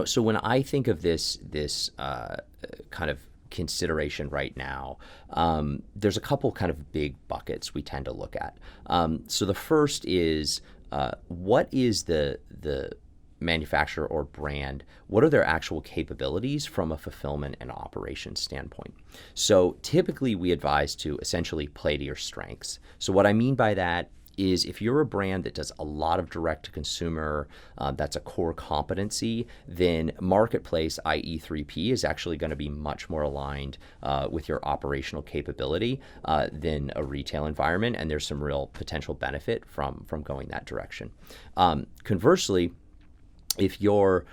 So when I think of this kind of consideration right now, there's a couple kind of big buckets we tend to look at. So the first is what is the manufacturer or brand, what are their actual capabilities from a fulfillment and operations standpoint? So typically we advise to essentially play to your strengths. So what I mean by that is if you're a brand that does a lot of direct to consumer, that's a core competency, then marketplace, i.e. 3P, is actually going to be much more aligned with your operational capability than a retail environment. And there's some real potential benefit from going that direction. Conversely, if you're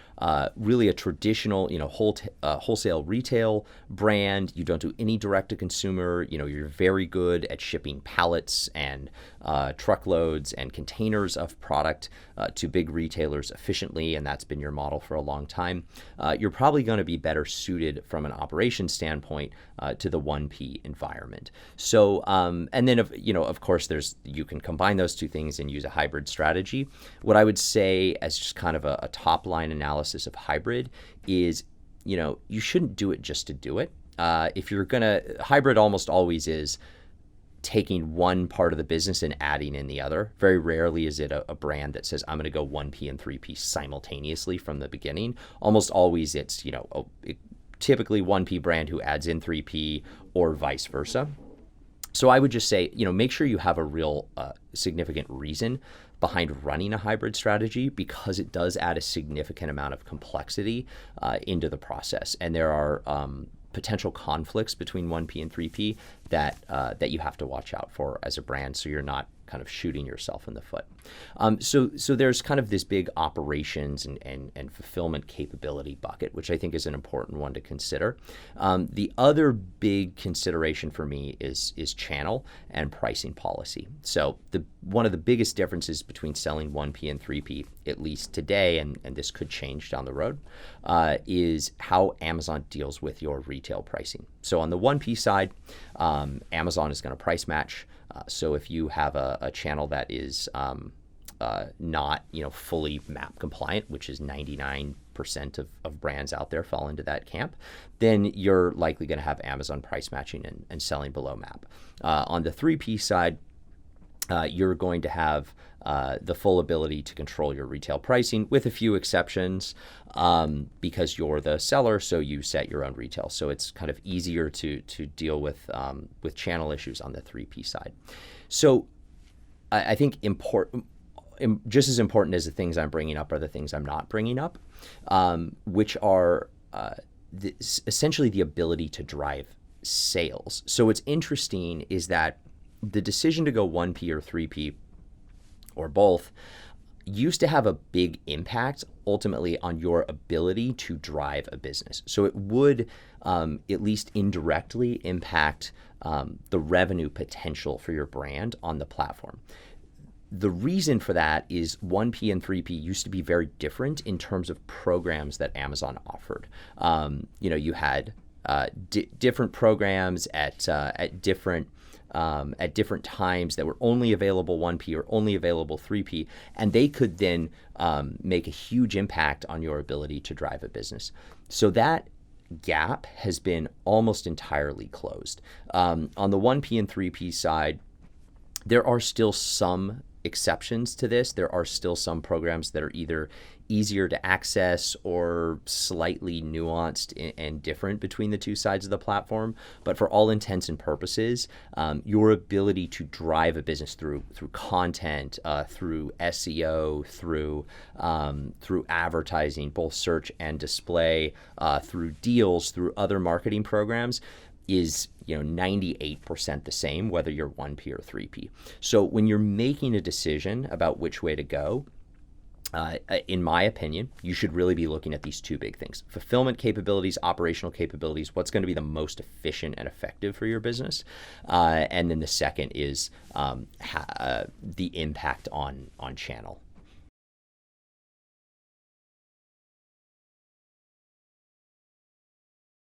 really a traditional, wholesale retail brand, you don't do any direct to consumer, you're very good at shipping pallets and truckloads and containers of product to big retailers efficiently, and that's been your model for a long time, you're probably going to be better suited from an operations standpoint to the 1P environment. So, and then, of course, you can combine those two things and use a hybrid strategy. What I would say as just kind of a top line analysis of hybrid is, you shouldn't do it just to do it. If you're hybrid almost always is taking one part of the business and adding in the other. Very rarely is it a brand that says, I'm going to go 1P and 3P simultaneously from the beginning. Almost always it's, typically 1P brand who adds in 3P or vice versa. So I would just say, make sure you have a real significant reason behind running a hybrid strategy, because it does add a significant amount of complexity into the process. And there are potential conflicts between 1P and 3P that you have to watch out for as a brand, so you're not kind of shooting yourself in the foot. So there's kind of this big operations and fulfillment capability bucket, which I think is an important one to consider. The other big consideration for me is channel and pricing policy. So one of the biggest differences between selling 1P and 3P, at least today, and this could change down the road, is how Amazon deals with your retail pricing. So on the 1P side, Amazon is going to price match. So if you have a channel that is not fully MAP compliant, which is 99% of brands out there fall into that camp, then you're likely going to have Amazon price matching and selling below MAP. On the 3P side, you're going to have the full ability to control your retail pricing, with a few exceptions, because you're the seller, so you set your own retail. So it's kind of easier to deal with channel issues on the 3P side. So I think just as important as the things I'm bringing up are the things I'm not bringing up, which are essentially the ability to drive sales. So what's interesting is that the decision to go 1P or 3P or both used to have a big impact ultimately on your ability to drive a business. So it would at least indirectly impact the revenue potential for your brand on the platform. The reason for that is 1P and 3P used to be very different in terms of programs that Amazon offered. You had different programs at different times that were only available 1P or only available 3P, and they could then make a huge impact on your ability to drive a business. So that gap has been almost entirely closed. On the 1P and 3P side, there are still some exceptions to this. There are still some programs that are either easier to access or slightly nuanced and different between the two sides of the platform. But for all intents and purposes, your ability to drive a business through content, through SEO, through advertising, both search and display, through deals, through other marketing programs, is 98% the same, whether you're 1P or 3P. So when you're making a decision about which way to go, in my opinion, you should really be looking at these two big things: fulfillment capabilities, operational capabilities, what's going to be the most efficient and effective for your business. And then the second is the impact on channel.